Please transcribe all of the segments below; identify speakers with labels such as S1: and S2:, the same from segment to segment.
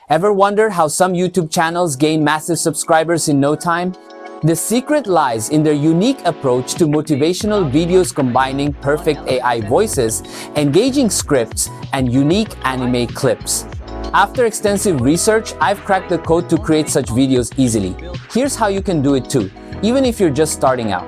S1: Ever wonder how some YouTube channels gain massive subscribers in no time? The secret lies in their unique approach to motivational videos combining perfect AI voices, engaging scripts, and unique anime clips. After extensive research, I've cracked the code to create such videos easily. Here's how you can do it too, even if you're just starting out.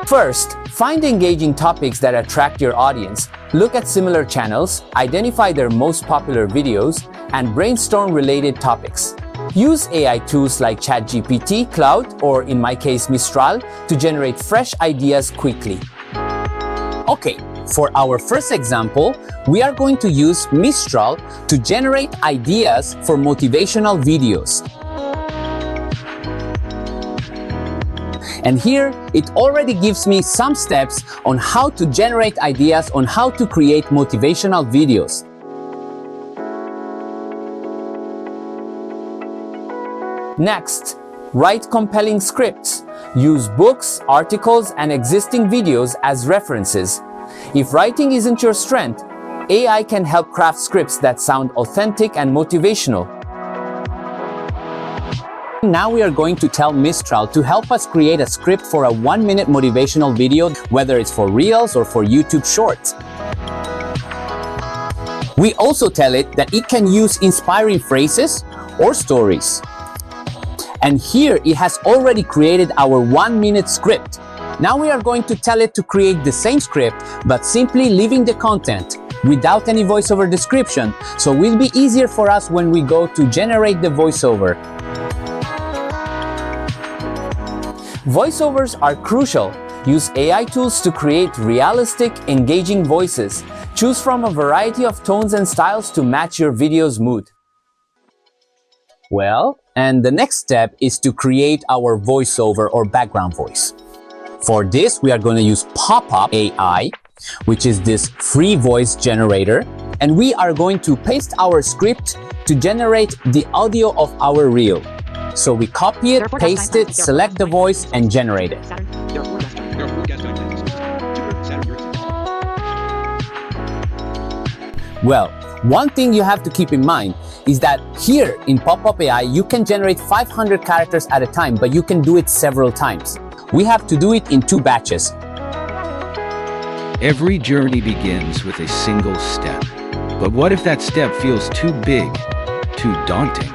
S1: First, find engaging topics that attract your audience. Look at similar channels, identify their most popular videos, and brainstorm related topics. Use AI tools like ChatGPT, Cloud, or in my case Mistral, to generate fresh ideas quickly. Okay, for our first example, we are going to use Mistral to generate ideas for motivational videos. And here, it already gives me some steps on how to generate ideas on how to create motivational videos. Next, write compelling scripts. Use books, articles, and existing videos as references. If writing isn't your strength, AI can help craft scripts that sound authentic and motivational. Now we are going to tell Mistral to help us create a script for a 1-minute motivational video, whether it's for Reels or for YouTube Shorts. We also tell it that it can use inspiring phrases or stories. And here it has already created our 1-minute script. Now we are going to tell it to create the same script, but simply leaving the content without any voiceover description, so it will be easier for us when we go to generate the voiceover. Voiceovers are crucial. Use AI tools to create realistic, engaging voices. Choose from a variety of tones and styles to match your video's mood. Well, and the next step is to create our voiceover or background voice. For this, we are going to use PopPop AI, which is this free voice generator, and we are going to paste our script to generate the audio of our reel. So we copy it, paste it, select the voice, and generate it. Well, one thing you have to keep in mind is that here in PopPop AI, you can generate 500 characters at a time, but you can do it several times. We have to do it in 2 batches.
S2: Every journey begins with a single step. But what if that step feels too big, too daunting?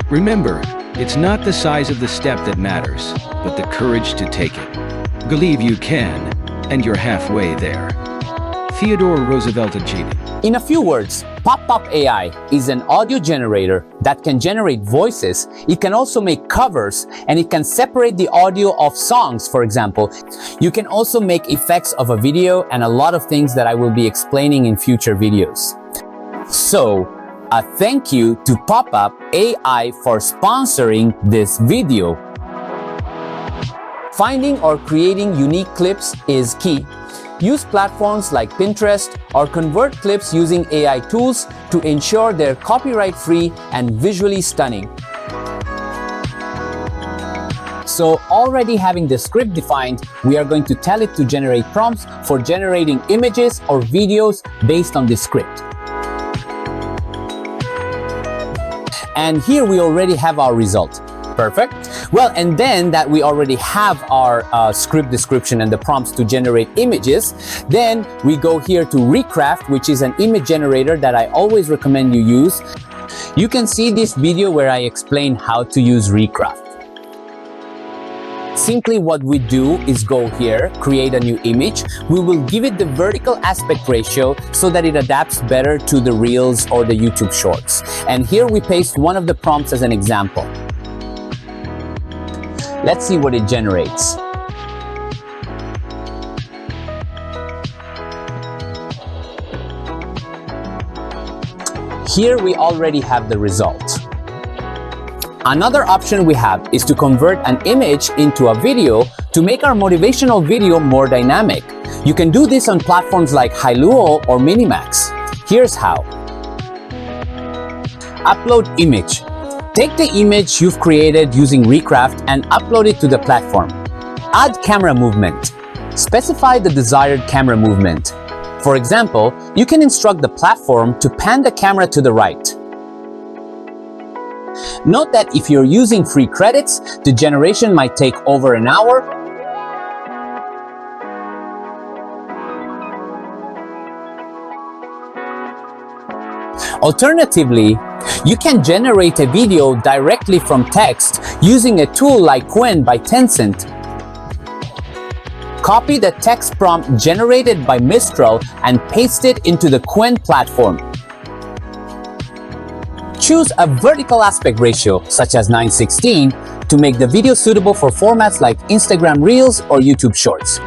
S2: Remember, it's not the size of the step that matters, but the courage to take it. Believe you can, and you're halfway there. Theodore Roosevelt achieved.
S1: In a few words, PopPop AI is an audio generator that can generate voices. It can also make covers, and it can separate the audio of songs, for example. You can also make effects of a video and a lot of things that I will be explaining in future videos. So, a thank you to PopPop AI for sponsoring this video. Finding or creating unique clips is key. Use platforms like Pinterest or convert clips using AI tools to ensure they're copyright-free and visually stunning. So already having the script defined, we are going to tell it to generate prompts for generating images or videos based on this script. And here we already have our result. Perfect. Well, and then that we already have our script description and the prompts to generate images, then we go here to Recraft, which is an image generator that I always recommend you use. You can see this video where I explain how to use Recraft. Simply what we do is go here, create a new image. We will give it the vertical aspect ratio so that it adapts better to the Reels or the YouTube Shorts. And here we paste one of the prompts as an example. Let's see what it generates. Here we already have the result. Another option we have is to convert an image into a video to make our motivational video more dynamic. You can do this on platforms like Hailuo or Minimax. Here's how. Upload image. Take the image you've created using Recraft and upload it to the platform. Add camera movement. Specify the desired camera movement. For example, you can instruct the platform to pan the camera to the right. Note that if you're using free credits, the generation might take over an hour. Alternatively, you can generate a video directly from text using a tool like Qwen by Tencent. Copy the text prompt generated by Mistral and paste it into the Qwen platform. Choose a vertical aspect ratio, such as 9:16, to make the video suitable for formats like Instagram Reels or YouTube Shorts.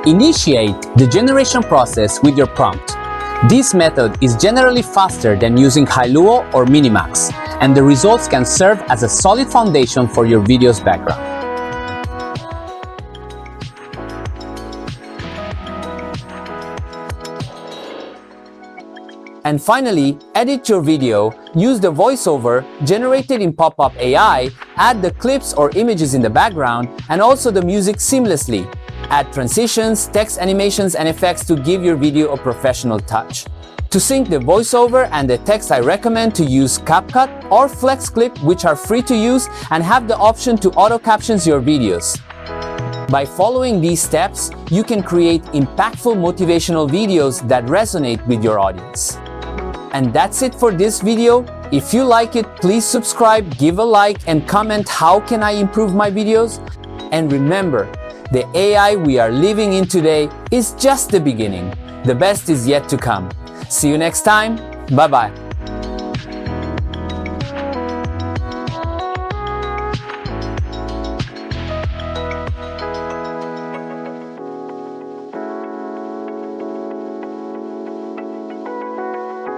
S1: Initiate the generation process with your prompt. This method is generally faster than using Hailuo or Minimax, and the results can serve as a solid foundation for your video's background. And finally, edit your video. Use the voiceover generated in PopPop AI, add the clips or images in the background, and also the music seamlessly. Add transitions, text animations, and effects to give your video a professional touch. To sync the voiceover and the text, I recommend to use CapCut or FlexClip, which are free to use and have the option to auto-captions your videos. By following these steps, you can create impactful motivational videos that resonate with your audience. And that's it for this video. If you like it, please subscribe, give a like, and comment how can I improve my videos. And remember, the AI we are living in today is just the beginning. The best is yet to come. See you next time. Bye-bye.